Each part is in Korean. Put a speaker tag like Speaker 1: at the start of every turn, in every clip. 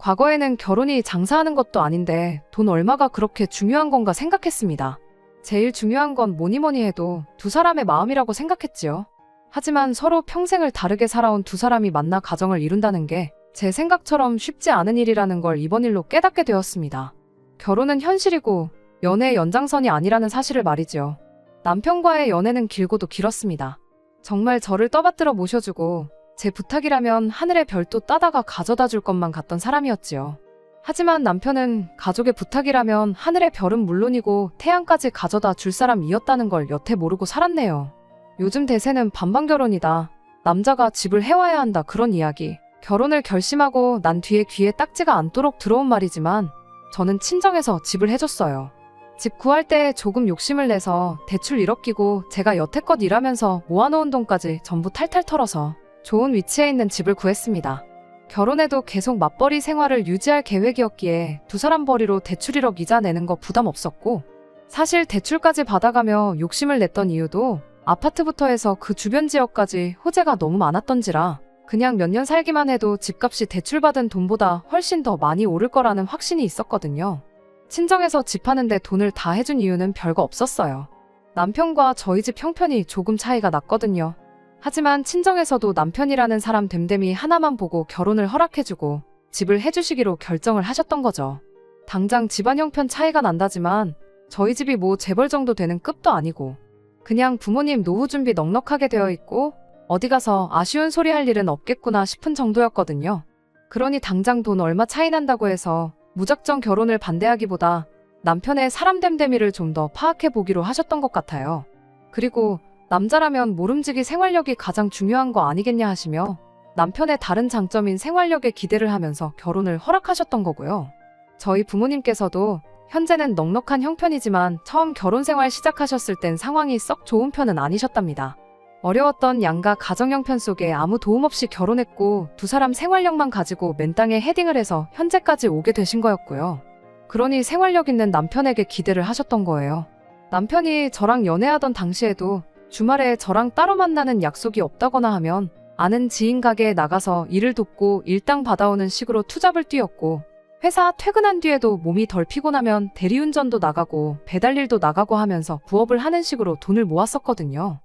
Speaker 1: 과거에는 결혼이 장사하는 것도 아닌데 돈 얼마가 그렇게 중요한 건가 생각했습니다. 제일 중요한 건 뭐니 뭐니 해도 두 사람의 마음이라고 생각했지요. 하지만 서로 평생을 다르게 살아온 두 사람이 만나 가정을 이룬다는 게 제 생각처럼 쉽지 않은 일이라는 걸 이번 일로 깨닫게 되었습니다. 결혼은 현실이고 연애의 연장선이 아니라는 사실을 말이지요. 남편과의 연애는 길고도 길었습니다. 정말 저를 떠받들어 모셔주고 제 부탁이라면 하늘의 별도 따다가 가져다 줄 것만 같던 사람이었지요. 하지만 남편은 가족의 부탁이라면 하늘의 별은 물론이고 태양까지 가져다 줄 사람이었다는 걸 여태 모르고 살았네요. 요즘 대세는 반반결혼이다. 남자가 집을 해와야 한다 그런 이야기. 결혼을 결심하고 난 뒤에 귀에 딱지가 않도록 들어온 말이지만 저는 친정에서 집을 해줬어요. 집 구할 때 조금 욕심을 내서 대출 1억 끼고 제가 여태껏 일하면서 모아놓은 돈까지 전부 탈탈 털어서 좋은 위치에 있는 집을 구했습니다. 결혼해도 계속 맞벌이 생활을 유지할 계획이었기에 두 사람 벌이로 대출 1억 이자 내는 거 부담 없었고 사실 대출까지 받아가며 욕심을 냈던 이유도 아파트부터 해서 그 주변 지역까지 호재가 너무 많았던지라 그냥 몇 년 살기만 해도 집값이 대출받은 돈보다 훨씬 더 많이 오를 거라는 확신이 있었거든요. 친정에서 집 하는데 돈을 다 해준 이유는 별거 없었어요. 남편과 저희 집 형편이 조금 차이가 났거든요. 하지만 친정에서도 남편이라는 사람 됨됨이 하나만 보고 결혼을 허락해주고 집을 해주시기로 결정을 하셨던 거죠. 당장 집안 형편 차이가 난다지만 저희 집이 뭐 재벌 정도 되는 급도 아니고 그냥 부모님 노후 준비 넉넉하게 되어 있고 어디 가서 아쉬운 소리 할 일은 없겠구나 싶은 정도였거든요. 그러니 당장 돈 얼마 차이 난다고 해서 무작정 결혼을 반대하기보다 남편의 사람 됨됨이를 좀 더 파악해 보기로 하셨던 것 같아요. 그리고 남자라면 모름지기 생활력이 가장 중요한 거 아니겠냐 하시며 남편의 다른 장점인 생활력에 기대를 하면서 결혼을 허락하셨던 거고요. 저희 부모님께서도 현재는 넉넉한 형편이지만 처음 결혼 생활 시작하셨을 땐 상황이 썩 좋은 편은 아니셨답니다. 어려웠던 양가 가정 형편 속에 아무 도움 없이 결혼했고 두 사람 생활력만 가지고 맨 땅에 헤딩을 해서 현재까지 오게 되신 거였고요. 그러니 생활력 있는 남편에게 기대를 하셨던 거예요. 남편이 저랑 연애하던 당시에도 주말에 저랑 따로 만나는 약속이 없다거나 하면 아는 지인 가게에 나가서 일을 돕고 일당 받아오는 식으로 투잡을 뛰었고 회사 퇴근한 뒤에도 몸이 덜 피곤하면 대리운전도 나가고 배달일도 나가고 하면서 부업을 하는 식으로 돈을 모았었거든요.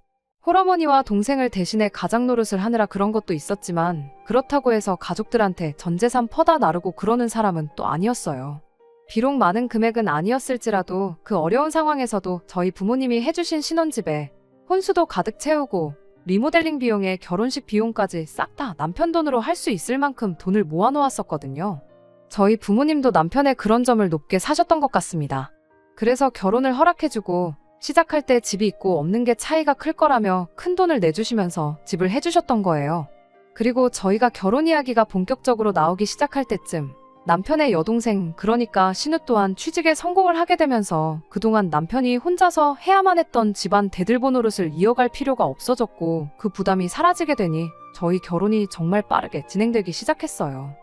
Speaker 1: 홀어머니와 동생을 대신해 가장 노릇을 하느라 그런 것도 있었지만 그렇다고 해서 가족들한테 전 재산 퍼다 나르고 그러는 사람은 또 아니었어요. 비록 많은 금액은 아니었을지라도 그 어려운 상황에서도 저희 부모님이 해주신 신혼집에 혼수도 가득 채우고 리모델링 비용에 결혼식 비용까지 싹 다 남편 돈으로 할 수 있을 만큼 돈을 모아놓았었거든요. 저희 부모님도 남편의 그런 점을 높게 사셨던 것 같습니다. 그래서 결혼을 허락해주고 시작할 때 집이 있고 없는 게 차이가 클 거라며 큰 돈을 내주시면서 집을 해주셨던 거예요. 그리고 저희가 결혼 이야기가 본격적으로 나오기 시작할 때쯤 남편의 여동생 그러니까 신우 또한 취직에 성공을 하게 되면서 그동안 남편이 혼자서 해야만 했던 집안 대들보 노릇을 이어갈 필요가 없어졌고 그 부담이 사라지게 되니 저희 결혼이 정말 빠르게 진행되기 시작했어요.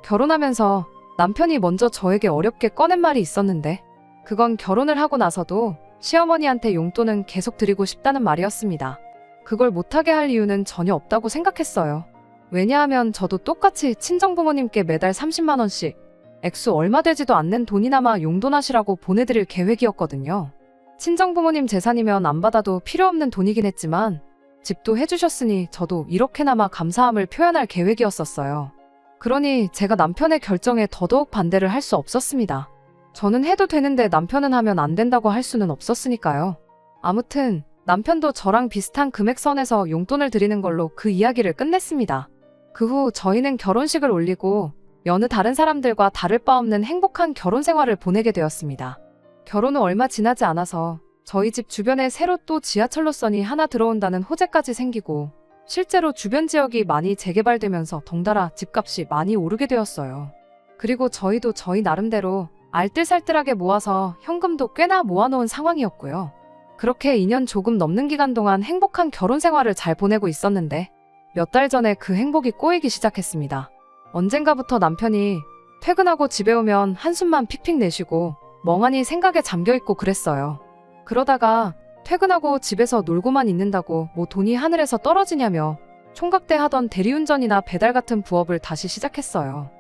Speaker 1: 결혼하면서 남편이 먼저 저에게 어렵게 꺼낸 말이 있었는데 그건 결혼을 하고 나서도 시어머니한테 용돈은 계속 드리고 싶다는 말이었습니다. 그걸 못하게 할 이유는 전혀 없다고 생각했어요. 왜냐하면 저도 똑같이 친정부모님께 매달 30만 원씩 액수 얼마 되지도 않는 돈이나마 용돈하시라고 보내드릴 계획이었거든요. 친정부모님 재산이면 안 받아도 필요 없는 돈이긴 했지만 집도 해주셨으니 저도 이렇게나마 감사함을 표현할 계획이었었어요. 그러니 제가 남편의 결정에 더더욱 반대를 할 수 없었습니다. 저는 해도 되는데 남편은 하면 안 된다고 할 수는 없었으니까요. 아무튼 남편도 저랑 비슷한 금액선에서 용돈을 드리는 걸로 그 이야기를 끝냈습니다. 그 후 저희는 결혼식을 올리고 여느 다른 사람들과 다를 바 없는 행복한 결혼 생활을 보내게 되었습니다. 결혼 후 얼마 지나지 않아서 저희 집 주변에 새로 또 지하철 노선이 하나 들어온다는 호재까지 생기고 실제로 주변 지역이 많이 재개발되면서 덩달아 집값이 많이 오르게 되었어요. 그리고 저희도 저희 나름대로 알뜰살뜰하게 모아서 현금도 꽤나 모아놓은 상황이었고요. 그렇게 2년 조금 넘는 기간 동안 행복한 결혼 생활을 잘 보내고 있었는데 몇 달 전에 그 행복이 꼬이기 시작했습니다. 언젠가부터 남편이 퇴근하고 집에 오면 한숨만 픽픽 내쉬고 멍하니 생각에 잠겨있고 그랬어요. 그러다가 퇴근하고 집에서 놀고만 있는다고 뭐 돈이 하늘에서 떨어지냐며 총각 때 하던 대리운전이나 배달 같은 부업을 다시 시작했어요.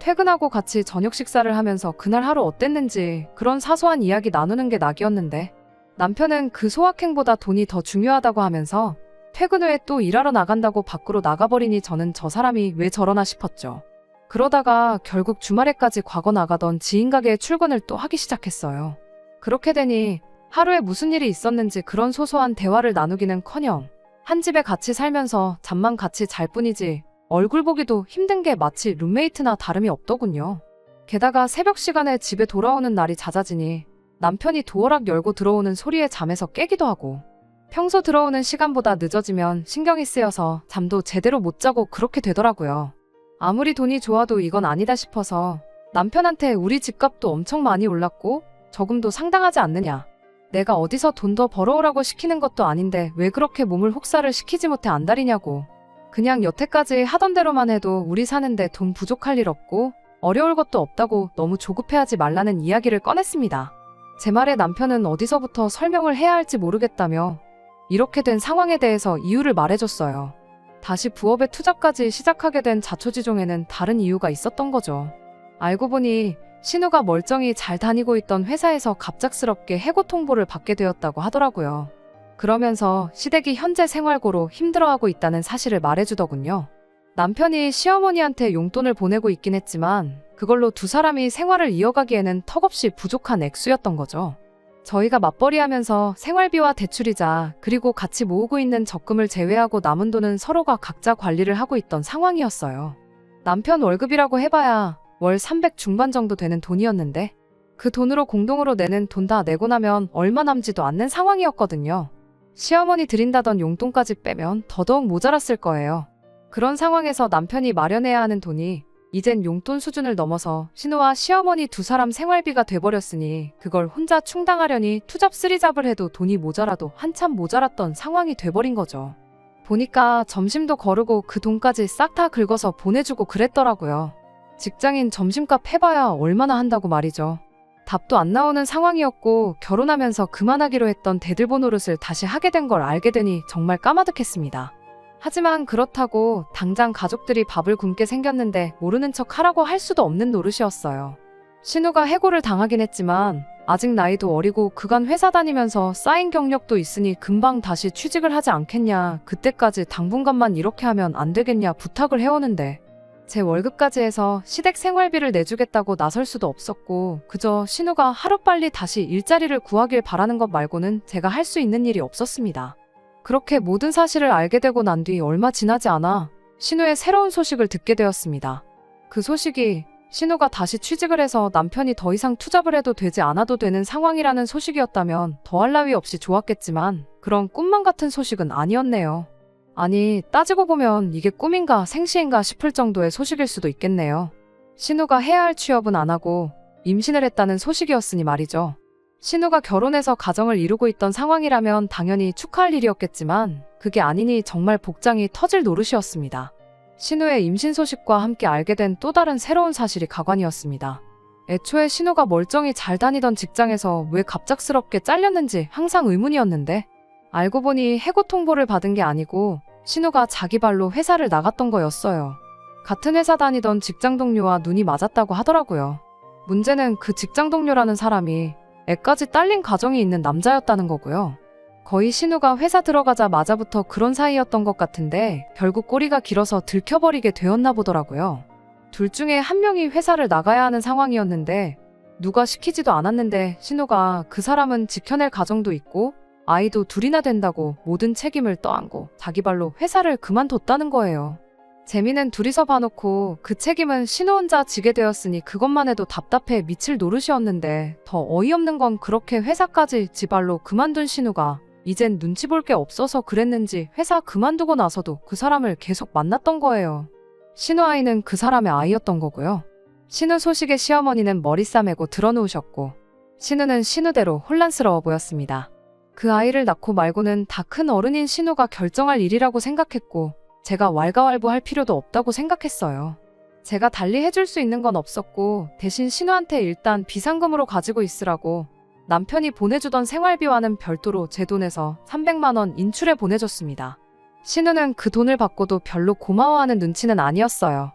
Speaker 1: 퇴근하고 같이 저녁 식사를 하면서 그날 하루 어땠는지 그런 사소한 이야기 나누는 게 낙이었는데 남편은 그 소확행보다 돈이 더 중요하다고 하면서 퇴근 후에 또 일하러 나간다고 밖으로 나가버리니 저는 저 사람이 왜 저러나 싶었죠. 그러다가 결국 주말에까지 과거 나가던 지인 가게에 출근을 또 하기 시작했어요. 그렇게 되니 하루에 무슨 일이 있었는지 그런 소소한 대화를 나누기는커녕 한 집에 같이 살면서 잠만 같이 잘 뿐이지 얼굴 보기도 힘든 게 마치 룸메이트나 다름이 없더군요. 게다가 새벽 시간에 집에 돌아오는 날이 잦아지니 남편이 도어락 열고 들어오는 소리에 잠에서 깨기도 하고 평소 들어오는 시간보다 늦어지면 신경이 쓰여서 잠도 제대로 못 자고 그렇게 되더라고요. 아무리 돈이 좋아도 이건 아니다 싶어서 남편한테 우리 집값도 엄청 많이 올랐고 저금도 상당하지 않느냐. 내가 어디서 돈 더 벌어오라고 시키는 것도 아닌데 왜 그렇게 몸을 혹사를 시키지 못해 안달이냐고. 그냥 여태까지 하던 대로만 해도 우리 사는데 돈 부족할 일 없고 어려울 것도 없다고 너무 조급해하지 말라는 이야기를 꺼냈습니다. 제 말에 남편은 어디서부터 설명을 해야 할지 모르겠다며 이렇게 된 상황에 대해서 이유를 말해줬어요. 다시 부업에 투자까지 시작하게 된 자초지종에는 다른 이유가 있었던 거죠. 알고 보니 신우가 멀쩡히 잘 다니고 있던 회사에서 갑작스럽게 해고 통보를 받게 되었다고 하더라고요. 그러면서 시댁이 현재 생활고로 힘들어하고 있다는 사실을 말해주더군요. 남편이 시어머니한테 용돈을 보내고 있긴 했지만 그걸로 두 사람이 생활을 이어가기에는 턱없이 부족한 액수였던 거죠. 저희가 맞벌이하면서 생활비와 대출이자 그리고 같이 모으고 있는 적금을 제외하고 남은 돈은 서로가 각자 관리를 하고 있던 상황이었어요. 남편 월급이라고 해봐야 월 300 중반 정도 되는 돈이었는데 그 돈으로 공동으로 내는 돈 다 내고 나면 얼마 남지도 않는 상황이었거든요. 시어머니 드린다던 용돈까지 빼면 더더욱 모자랐을 거예요. 그런 상황에서 남편이 마련해야 하는 돈이 이젠 용돈 수준을 넘어서 신우와 시어머니 두 사람 생활비가 돼버렸으니 그걸 혼자 충당하려니 투잡 쓰리잡을 해도 돈이 모자라도 한참 모자랐던 상황이 돼버린 거죠. 보니까 점심도 거르고 그 돈까지 싹 다 긁어서 보내주고 그랬더라고요. 직장인 점심값 해봐야 얼마나 한다고 말이죠. 답도 안 나오는 상황이었고 결혼하면서 그만하기로 했던 대들보 노릇을 다시 하게 된 걸 알게 되니 정말 까마득했습니다. 하지만 그렇다고 당장 가족들이 밥을 굶게 생겼는데 모르는 척 하라고 할 수도 없는 노릇이었어요. 신우가 해고를 당하긴 했지만 아직 나이도 어리고 그간 회사 다니면서 쌓인 경력도 있으니 금방 다시 취직을 하지 않겠냐, 그때까지 당분간만 이렇게 하면 안 되겠냐 부탁을 해오는데 제 월급까지 해서 시댁 생활비를 내주겠다고 나설 수도 없었고 그저 신우가 하루빨리 다시 일자리를 구하길 바라는 것 말고는 제가 할 수 있는 일이 없었습니다. 그렇게 모든 사실을 알게 되고 난 뒤 얼마 지나지 않아 신우의 새로운 소식을 듣게 되었습니다. 그 소식이 신우가 다시 취직을 해서 남편이 더 이상 투잡을 해도 되지 않아도 되는 상황이라는 소식이었다면 더할 나위 없이 좋았겠지만 그런 꿈만 같은 소식은 아니었네요. 아니, 따지고 보면 이게 꿈인가 생시인가 싶을 정도의 소식일 수도 있겠네요. 신우가 해야 할 취업은 안 하고 임신을 했다는 소식이었으니 말이죠. 신우가 결혼해서 가정을 이루고 있던 상황이라면 당연히 축하할 일이었겠지만 그게 아니니 정말 복장이 터질 노릇이었습니다. 신우의 임신 소식과 함께 알게 된 또 다른 새로운 사실이 가관이었습니다. 애초에 신우가 멀쩡히 잘 다니던 직장에서 왜 갑작스럽게 잘렸는지 항상 의문이었는데 알고 보니 해고 통보를 받은 게 아니고 신우가 자기 발로 회사를 나갔던 거였어요. 같은 회사 다니던 직장 동료와 눈이 맞았다고 하더라고요. 문제는 그 직장 동료라는 사람이 애까지 딸린 가정이 있는 남자였다는 거고요. 거의 신우가 회사 들어가자마자부터 그런 사이였던 것 같은데 결국 꼬리가 길어서 들켜버리게 되었나 보더라고요. 둘 중에 한 명이 회사를 나가야 하는 상황이었는데 누가 시키지도 않았는데 신우가 그 사람은 지켜낼 가정도 있고 아이도 둘이나 된다고 모든 책임을 떠안고 자기 발로 회사를 그만뒀다는 거예요. 재미는 둘이서 봐놓고 그 책임은 신우 혼자 지게 되었으니 그것만 해도 답답해 미칠 노릇이었는데 더 어이없는 건 그렇게 회사까지 지 발로 그만둔 신우가 이젠 눈치 볼 게 없어서 그랬는지 회사 그만두고 나서도 그 사람을 계속 만났던 거예요. 신우 아이는 그 사람의 아이였던 거고요. 신우 소식에 시어머니는 머리 싸매고 드러누우셨고 신우는 신우대로 혼란스러워 보였습니다. 그 아이를 낳고 말고는 다 큰 어른인 신우가 결정할 일이라고 생각했고 제가 왈가왈부할 필요도 없다고 생각했어요. 제가 달리 해줄 수 있는 건 없었고 대신 신우한테 일단 비상금으로 가지고 있으라고 남편이 보내주던 생활비와는 별도로 제 돈에서 300만 원 인출해 보내줬습니다. 신우는 그 돈을 받고도 별로 고마워하는 눈치는 아니었어요.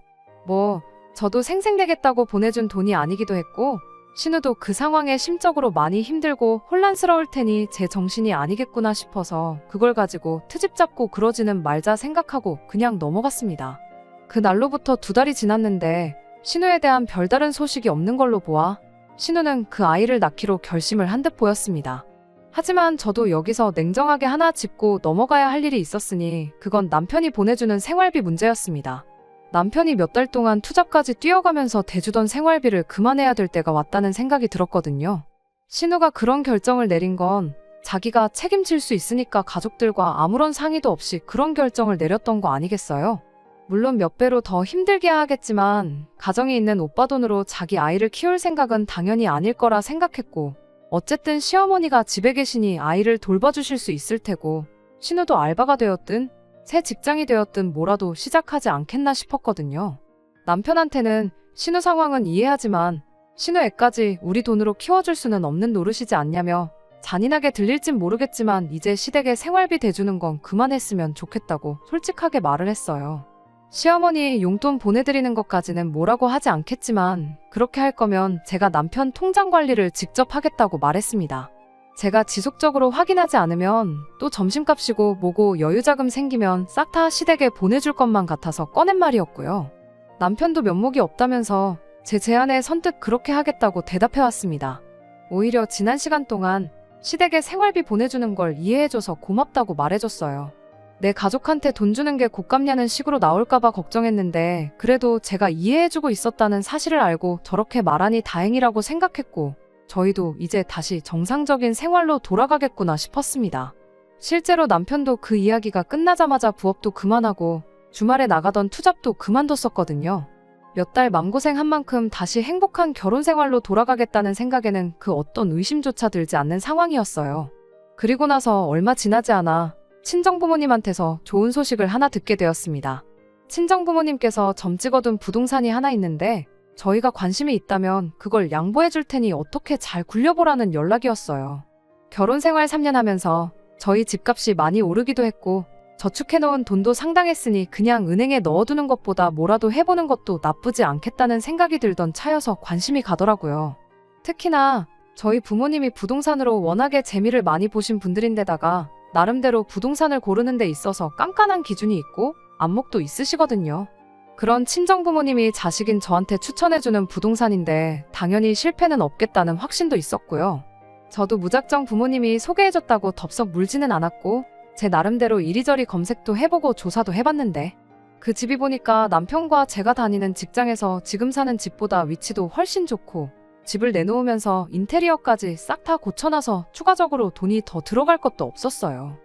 Speaker 1: 저도 생색내겠다고 보내준 돈이 아니기도 했고 신우도 그 상황에 심적으로 많이 힘들고 혼란스러울 테니 제 정신이 아니겠구나 싶어서 그걸 가지고 트집 잡고 그러지는 말자 생각하고 그냥 넘어갔습니다. 그 날로부터 2달이 지났는데 신우에 대한 별다른 소식이 없는 걸로 보아 신우는 그 아이를 낳기로 결심을 한 듯 보였습니다. 하지만 저도 여기서 냉정하게 하나 짚고 넘어가야 할 일이 있었으니 그건 남편이 보내주는 생활비 문제였습니다. 남편이 몇 달 동안 투잡까지 뛰어가면서 대주던 생활비를 그만해야 될 때가 왔다는 생각이 들었거든요. 신우가 그런 결정을 내린 건 자기가 책임질 수 있으니까 가족들과 아무런 상의도 없이 그런 결정을 내렸던 거 아니겠어요? 물론 몇 배로 더 힘들게 하겠지만 가정이 있는 오빠 돈으로 자기 아이를 키울 생각은 당연히 아닐 거라 생각했고 어쨌든 시어머니가 집에 계시니 아이를 돌봐주실 수 있을 테고 신우도 알바가 되었든 새 직장이 되었든 뭐라도 시작하지 않겠나 싶었거든요. 남편한테는 신우 상황은 이해하지만 신우 애까지 우리 돈으로 키워줄 수는 없는 노릇이지 않냐며 잔인하게 들릴진 모르겠지만 이제 시댁에 생활비 대주는 건 그만했으면 좋겠다고 솔직하게 말을 했어요. 시어머니 용돈 보내드리는 것까지는 뭐라고 하지 않겠지만 그렇게 할 거면 제가 남편 통장 관리를 직접 하겠다고 말했습니다. 제가 지속적으로 확인하지 않으면 또 점심값이고 뭐고 여유자금 생기면 싹 다 시댁에 보내줄 것만 같아서 꺼낸 말이었고요. 남편도 면목이 없다면서 제 제안에 선뜻 그렇게 하겠다고 대답해왔습니다. 오히려 지난 시간 동안 시댁에 생활비 보내주는 걸 이해해줘서 고맙다고 말해줬어요. 내 가족한테 돈 주는 게 곶감냐는 식으로 나올까봐 걱정했는데 그래도 제가 이해해주고 있었다는 사실을 알고 저렇게 말하니 다행이라고 생각했고 저희도 이제 다시 정상적인 생활로 돌아가겠구나 싶었습니다. 실제로 남편도 그 이야기가 끝나자마자 부업도 그만하고 주말에 나가던 투잡도 그만뒀었거든요. 몇 달 맘고생한 만큼 다시 행복한 결혼 생활로 돌아가겠다는 생각에는 그 어떤 의심조차 들지 않는 상황이었어요. 그리고 나서 얼마 지나지 않아 친정부모님한테서 좋은 소식을 하나 듣게 되었습니다. 친정부모님께서 점 찍어둔 부동산이 하나 있는데 저희가 관심이 있다면 그걸 양보해 줄 테니 어떻게 잘 굴려보라는 연락이었어요. 결혼 생활 3년 하면서 저희 집값이 많이 오르기도 했고 저축해놓은 돈도 상당했으니 그냥 은행에 넣어두는 것보다 뭐라도 해보는 것도 나쁘지 않겠다는 생각이 들던 차여서 관심이 가더라고요. 특히나 저희 부모님이 부동산으로 워낙에 재미를 많이 보신 분들인데다가 나름대로 부동산을 고르는 데 있어서 깐깐한 기준이 있고 안목도 있으시거든요. 그런 친정부모님이 자식인 저한테 추천해주는 부동산인데 당연히 실패는 없겠다는 확신도 있었고요. 저도 무작정 부모님이 소개해줬다고 덥석 물지는 않았고 제 나름대로 이리저리 검색도 해보고 조사도 해봤는데 그 집이 보니까 남편과 제가 다니는 직장에서 지금 사는 집보다 위치도 훨씬 좋고 집을 내놓으면서 인테리어까지 싹 다 고쳐놔서 추가적으로 돈이 더 들어갈 것도 없었어요.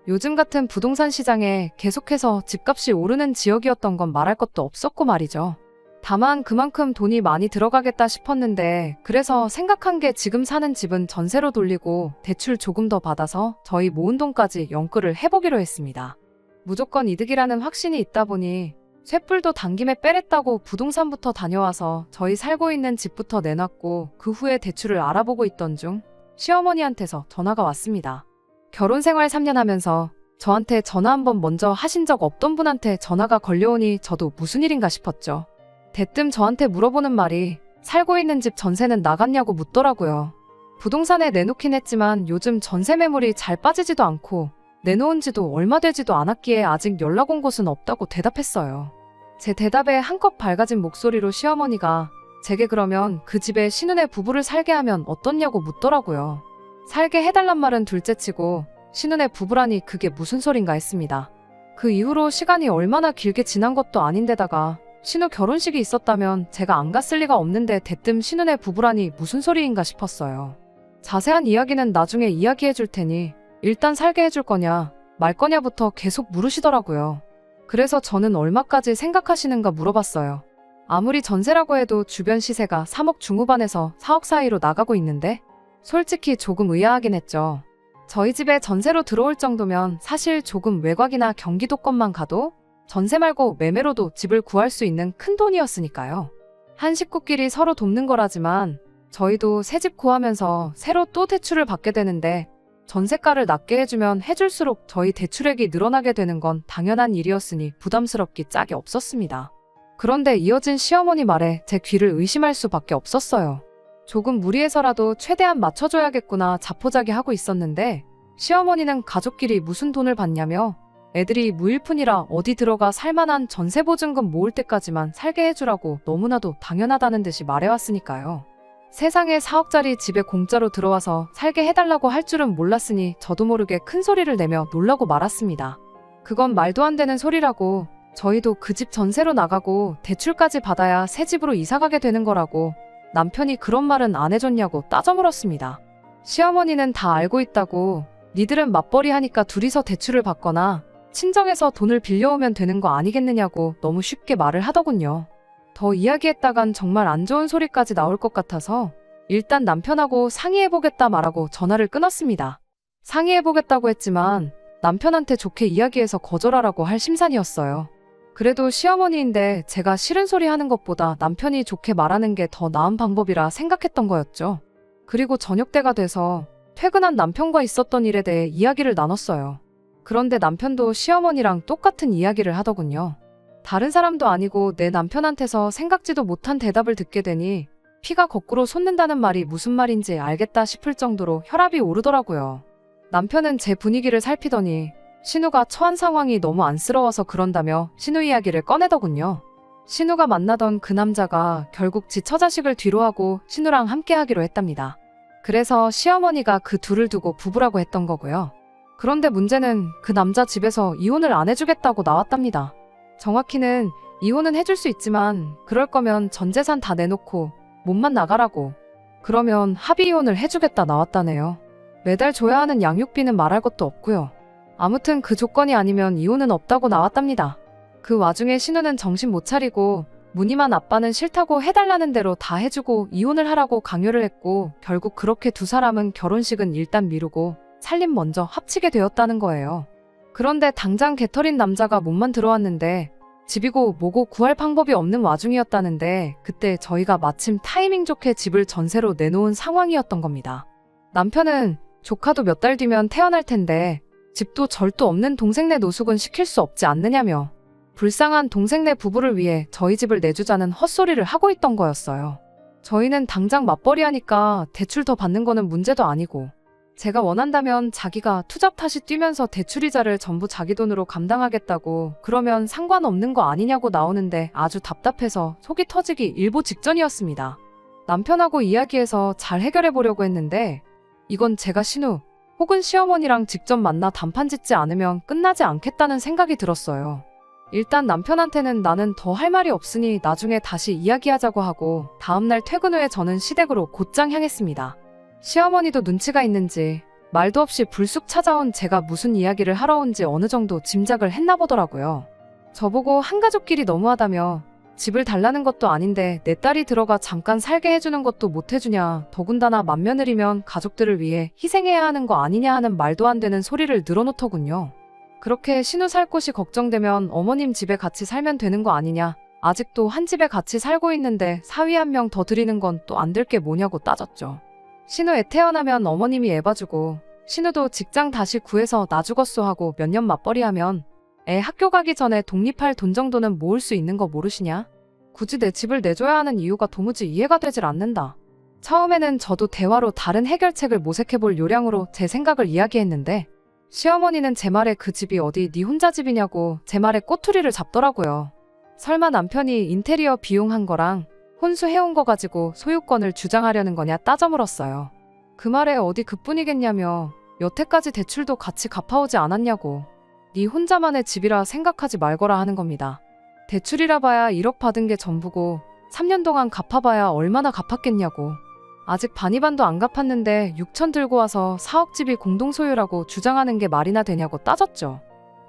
Speaker 1: 요즘 같은 부동산 시장에 계속해서 집값이 오르는 지역이었던 건 말할 것도 없었고 말이죠. 다만 그만큼 돈이 많이 들어가겠다 싶었는데 그래서 생각한 게 지금 사는 집은 전세로 돌리고 대출 조금 더 받아서 저희 모은 돈까지 연끌을 해보기로 했습니다. 무조건 이득이라는 확신이 있다 보니 쇳불도 당김에 빼랬다고 부동산부터 다녀와서 저희 살고 있는 집부터 내놨고 그 후에 대출을 알아보고 있던 중 시어머니한테서 전화가 왔습니다. 결혼 생활 3년 하면서 저한테 전화 한번 먼저 하신 적 없던 분한테 전화가 걸려오니 저도 무슨 일인가 싶었죠. 대뜸 저한테 물어보는 말이 살고 있는 집 전세는 나갔냐고 묻더라고요. 부동산에 내놓긴 했지만 요즘 전세 매물이 잘 빠지지도 않고 내놓은 지도 얼마 되지도 않았기에 아직 연락 온 곳은 없다고 대답했어요. 제 대답에 한껏 밝아진 목소리로 시어머니가 제게 그러면 그 집에 신혼의 부부를 살게 하면 어떻냐고 묻더라고요. 살게 해달란 말은 둘째치고 신혼의 부부라니 그게 무슨 소린가 했습니다. 그 이후로 시간이 얼마나 길게 지난 것도 아닌데다가 신우 결혼식이 있었다면 제가 안 갔을 리가 없는데 대뜸 신혼의 부부라니 무슨 소리인가 싶었어요. 자세한 이야기는 나중에 이야기해 줄 테니 일단 살게 해줄 거냐 말 거냐부터 계속 물으시더라고요. 그래서 저는 얼마까지 생각하시는가 물어봤어요. 아무리 전세라고 해도 주변 시세가 3억 중후반에서 4억 사이로 나가고 있는데 솔직히 조금 의아하긴 했죠. 저희 집에 전세로 들어올 정도면 사실 조금 외곽이나 경기도권만 가도 전세 말고 매매로도 집을 구할 수 있는 큰 돈이었으니까요. 한 식구끼리 서로 돕는 거라지만 저희도 새 집 구하면서 새로 또 대출을 받게 되는데 전세가를 낮게 해주면 해줄수록 저희 대출액이 늘어나게 되는 건 당연한 일이었으니 부담스럽기 짝이 없었습니다. 그런데 이어진 시어머니 말에 제 귀를 의심할 수밖에 없었어요. 조금 무리해서라도 최대한 맞춰줘야겠구나 자포자기하고 있었는데 시어머니는 가족끼리 무슨 돈을 받냐며 애들이 무일푼이라 어디 들어가 살만한 전세보증금 모을 때까지만 살게 해주라고 너무나도 당연하다는 듯이 말해왔으니까요. 세상에 4억짜리 집에 공짜로 들어와서 살게 해달라고 할 줄은 몰랐으니 저도 모르게 큰 소리를 내며 놀라고 말았습니다. 그건 말도 안 되는 소리라고, 저희도 그 집 전세로 나가고 대출까지 받아야 새 집으로 이사가게 되는 거라고 남편이 그런 말은 안 해줬냐고 따져 물었습니다. 시어머니는 다 알고 있다고, 니들은 맞벌이 하니까 둘이서 대출을 받거나 친정에서 돈을 빌려오면 되는 거 아니겠느냐고 너무 쉽게 말을 하더군요. 더 이야기했다간 정말 안 좋은 소리까지 나올 것 같아서 일단 남편하고 상의해보겠다 말하고 전화를 끊었습니다. 상의해보겠다고 했지만 남편한테 좋게 이야기해서 거절하라고 할 심산이었어요. 그래도 시어머니인데 제가 싫은 소리 하는 것보다 남편이 좋게 말하는 게 더 나은 방법이라 생각했던 거였죠. 그리고 저녁 때가 돼서 퇴근한 남편과 있었던 일에 대해 이야기를 나눴어요. 그런데 남편도 시어머니랑 똑같은 이야기를 하더군요. 다른 사람도 아니고 내 남편한테서 생각지도 못한 대답을 듣게 되니 피가 거꾸로 솟는다는 말이 무슨 말인지 알겠다 싶을 정도로 혈압이 오르더라고요. 남편은 제 분위기를 살피더니 신우가 처한 상황이 너무 안쓰러워서 그런다며 신우 이야기를 꺼내더군요. 신우가 만나던 그 남자가 결국 지 처자식을 뒤로하고 신우랑 함께 하기로 했답니다. 그래서 시어머니가 그 둘을 두고 부부라고 했던 거고요. 그런데 문제는 그 남자 집에서 이혼을 안 해주겠다고 나왔답니다. 정확히는 이혼은 해줄 수 있지만 그럴 거면 전 재산 다 내놓고 몸만 나가라고, 그러면 합의 이혼을 해주겠다 나왔다네요. 매달 줘야 하는 양육비는 말할 것도 없고요. 아무튼 그 조건이 아니면 이혼은 없다고 나왔답니다. 그 와중에 신우는 정신 못 차리고 무늬만 아빠는 싫다고 해달라는 대로 다 해주고 이혼을 하라고 강요를 했고 결국 그렇게 두 사람은 결혼식은 일단 미루고 살림 먼저 합치게 되었다는 거예요. 그런데 당장 개털인 남자가 몸만 들어왔는데 집이고 뭐고 구할 방법이 없는 와중이었다는데 그때 저희가 마침 타이밍 좋게 집을 전세로 내놓은 상황이었던 겁니다. 남편은 조카도 몇 달 뒤면 태어날 텐데 집도 절도 없는 동생네 노숙은 시킬 수 없지 않느냐며 불쌍한 동생네 부부를 위해 저희 집을 내주자는 헛소리를 하고 있던 거였어요. 저희는 당장 맞벌이 하니까 대출 더 받는 거는 문제도 아니고 제가 원한다면 자기가 투잡 탓이 뛰면서 대출이자를 전부 자기 돈으로 감당하겠다고 그러면 상관없는 거 아니냐고 나오는데 아주 답답해서 속이 터지기 일보 직전이었습니다. 남편하고 이야기해서 잘 해결해 보려고 했는데 이건 제가 신우 혹은 시어머니랑 직접 만나 단판 짓지 않으면 끝나지 않겠다는 생각이 들었어요. 일단 남편한테는 나는 더 할 말이 없으니 나중에 다시 이야기하자고 하고 다음날 퇴근 후에 저는 시댁으로 곧장 향했습니다. 시어머니도 눈치가 있는지 말도 없이 불쑥 찾아온 제가 무슨 이야기를 하러 온지 어느 정도 짐작을 했나 보더라고요. 저보고 한가족끼리 너무하다며 집을 달라는 것도 아닌데 내 딸이 들어가 잠깐 살게 해주는 것도 못 해주냐, 더군다나 맏며느리면 가족들을 위해 희생해야 하는 거 아니냐 하는 말도 안 되는 소리를 늘어놓더군요. 그렇게 신우 살 곳이 걱정되면 어머님 집에 같이 살면 되는 거 아니냐, 아직도 한 집에 같이 살고 있는데 사위 한 명 더 드리는 건 또 안 될 게 뭐냐고 따졌죠. 신우 애 태어나면 어머님이 애 봐주고 신우도 직장 다시 구해서 나 죽었소 하고 몇 년 맞벌이 하면 애 학교 가기 전에 독립할 돈 정도는 모을 수 있는 거 모르시냐? 굳이 내 집을 내줘야 하는 이유가 도무지 이해가 되질 않는다. 처음에는 저도 대화로 다른 해결책을 모색해볼 요량으로 제 생각을 이야기했는데 시어머니는 제 말에 그 집이 어디 네 혼자 집이냐고 제 말에 꼬투리를 잡더라고요. 설마 남편이 인테리어 비용한 거랑 혼수해온 거 가지고 소유권을 주장하려는 거냐 따져 물었어요. 그 말에 어디 그뿐이겠냐며 여태까지 대출도 같이 갚아오지 않았냐고 네 혼자만의 집이라 생각하지 말거라 하는 겁니다. 대출이라 봐야 1억 받은 게 전부고 3년 동안 갚아봐야 얼마나 갚았겠냐고. 아직 반이반도 안 갚았는데 6천 들고 와서 4억 집이 공동소유라고 주장하는 게 말이나 되냐고 따졌죠.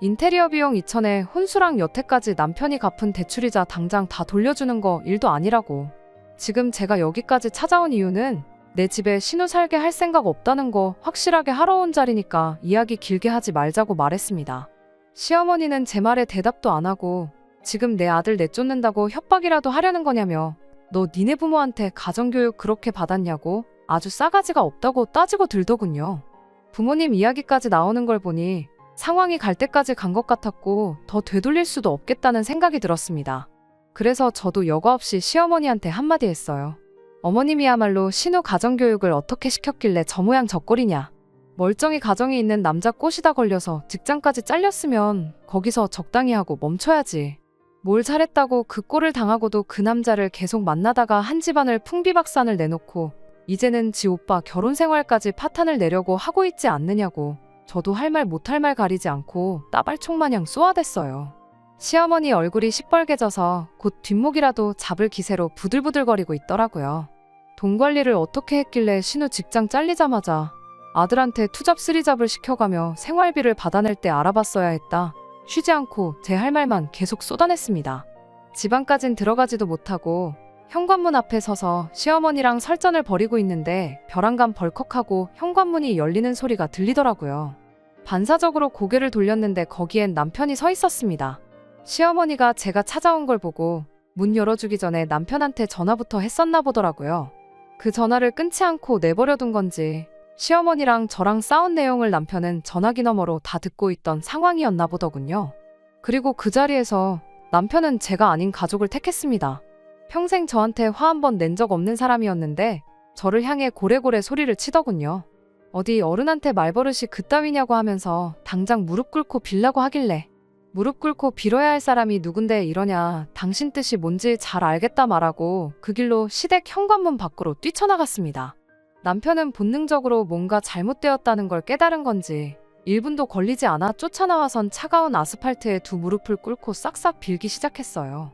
Speaker 1: 인테리어 비용 2천에 혼수랑 여태까지 남편이 갚은 대출이자 당장 다 돌려주는 거 일도 아니라고. 지금 제가 여기까지 찾아온 이유는 내 집에 신우 살게 할 생각 없다는 거 확실하게 하러 온 자리니까 이야기 길게 하지 말자고 말했습니다. 시어머니는 제 말에 대답도 안 하고 지금 내 아들 내쫓는다고 협박이라도 하려는 거냐며 너 니네 부모한테 가정교육 그렇게 받았냐고 아주 싸가지가 없다고 따지고 들더군요. 부모님 이야기까지 나오는 걸 보니 상황이 갈 때까지 간 것 같았고 더 되돌릴 수도 없겠다는 생각이 들었습니다. 그래서 저도 여과 없이 시어머니한테 한마디 했어요. 어머님이야말로 신우 가정교육을 어떻게 시켰길래 저 모양 저 꼴이냐. 멀쩡히 가정이 있는 남자 꼬시다 걸려서 직장까지 잘렸으면 거기서 적당히 하고 멈춰야지. 뭘 잘했다고 그 꼴을 당하고도 그 남자를 계속 만나다가 한 집안을 풍비박산을 내놓고 이제는 지 오빠 결혼 생활까지 파탄을 내려고 하고 있지 않느냐고. 저도 할 말 못할 말 가리지 않고 따발총 마냥 쏘아댔어요. 시어머니 얼굴이 시뻘개져서 곧 뒷목이라도 잡을 기세로 부들부들거리고 있더라고요. 돈 관리를 어떻게 했길래 신우 직장 잘리자마자 아들한테 투잡 쓰리잡을 시켜가며 생활비를 받아낼 때 알아봤어야 했다. 쉬지 않고 제 할 말만 계속 쏟아냈습니다. 집안까진 들어가지도 못하고 현관문 앞에 서서 시어머니랑 설전을 벌이고 있는데 벼랑간 벌컥하고 현관문이 열리는 소리가 들리더라고요. 반사적으로 고개를 돌렸는데 거기엔 남편이 서 있었습니다. 시어머니가 제가 찾아온 걸 보고 문 열어주기 전에 남편한테 전화부터 했었나 보더라고요. 그 전화를 끊지 않고 내버려둔 건지 시어머니랑 저랑 싸운 내용을 남편은 전화기 너머로 다 듣고 있던 상황이었나 보더군요. 그리고 그 자리에서 남편은 제가 아닌 가족을 택했습니다. 평생 저한테 화 한 번 낸 적 없는 사람이었는데 저를 향해 고래고래 소리를 치더군요. 어디 어른한테 말버릇이 그따위냐고 하면서 당장 무릎 꿇고 빌라고 하길래 무릎 꿇고 빌어야 할 사람이 누군데 이러냐. 당신 뜻이 뭔지 잘 알겠다 말하고 그 길로 시댁 현관문 밖으로 뛰쳐나갔습니다. 남편은 본능적으로 뭔가 잘못되었다는 걸 깨달은 건지 1분도 걸리지 않아 쫓아나와선 차가운 아스팔트에 두 무릎을 꿇고 싹싹 빌기 시작했어요.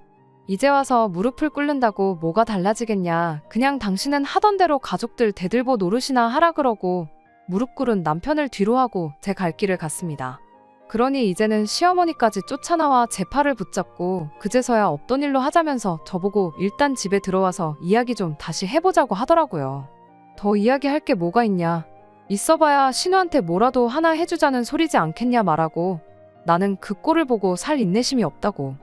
Speaker 1: 이제 와서 무릎을 꿇는다고 뭐가 달라지겠냐. 그냥 당신은 하던 대로 가족들 대들보 노릇이나 하라 그러고 무릎 꿇은 남편을 뒤로 하고 제 갈 길을 갔습니다. 그러니 이제는 시어머니까지 쫓아나와 제 팔을 붙잡고 그제서야 없던 일로 하자면서 저보고 일단 집에 들어와서 이야기 좀 다시 해보자고 하더라고요. 더 이야기할 게 뭐가 있냐. 있어봐야 신우한테 뭐라도 하나 해주자는 소리지 않겠냐 말하고 나는 그 꼴을 보고 살 인내심이 없다고.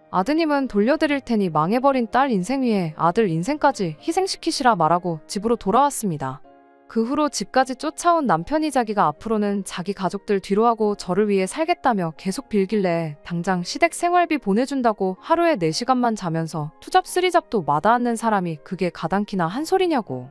Speaker 1: 아드님은 돌려드릴 테니 망해버린 딸 인생 위에 아들 인생까지 희생시키시라 말하고 집으로 돌아왔습니다. 그 후로 집까지 쫓아온 남편이 자기가 앞으로는 자기 가족들 뒤로하고 저를 위해 살겠다며 계속 빌길래 당장 시댁 생활비 보내준다고 하루에 4시간만 자면서 투잡 쓰리잡도 마다않는 사람이 그게 가당키나 한 소리냐고.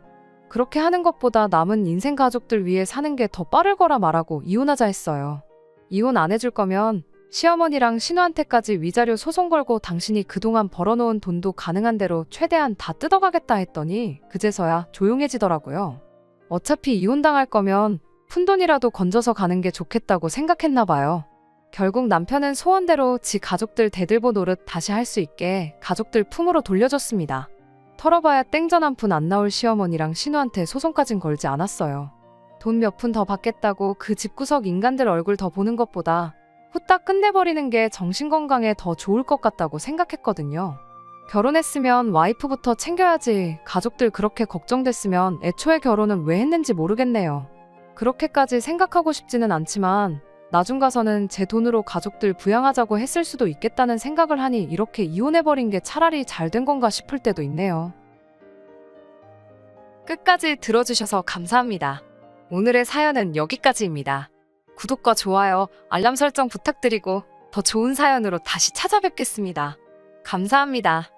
Speaker 1: 그렇게 하는 것보다 남은 인생 가족들 위해 사는 게 더 빠를 거라 말하고 이혼하자 했어요. 이혼 안 해줄 거면 시어머니랑 신우한테까지 위자료 소송 걸고 당신이 그동안 벌어놓은 돈도 가능한 대로 최대한 다 뜯어가겠다 했더니 그제서야 조용해지더라고요. 어차피 이혼당할 거면 푼돈이라도 건져서 가는 게 좋겠다고 생각했나 봐요. 결국 남편은 소원대로 지 가족들 대들보 노릇 다시 할 수 있게 가족들 품으로 돌려줬습니다. 털어봐야 땡전 한 푼 안 나올 시어머니랑 신우한테 소송까진 걸지 않았어요. 돈 몇 푼 더 받겠다고 그 집구석 인간들 얼굴 더 보는 것보다 후딱 끝내버리는 게 정신건강에 더 좋을 것 같다고 생각했거든요. 결혼했으면 와이프부터 챙겨야지. 가족들 그렇게 걱정됐으면 애초에 결혼은 왜 했는지 모르겠네요. 그렇게까지 생각하고 싶지는 않지만 나중 가서는 제 돈으로 가족들 부양하자고 했을 수도 있겠다는 생각을 하니 이렇게 이혼해버린 게 차라리 잘 된 건가 싶을 때도 있네요. 끝까지 들어주셔서 감사합니다. 오늘의 사연은 여기까지입니다. 구독과 좋아요, 알람 설정 부탁드리고 더 좋은 사연으로 다시 찾아뵙겠습니다. 감사합니다.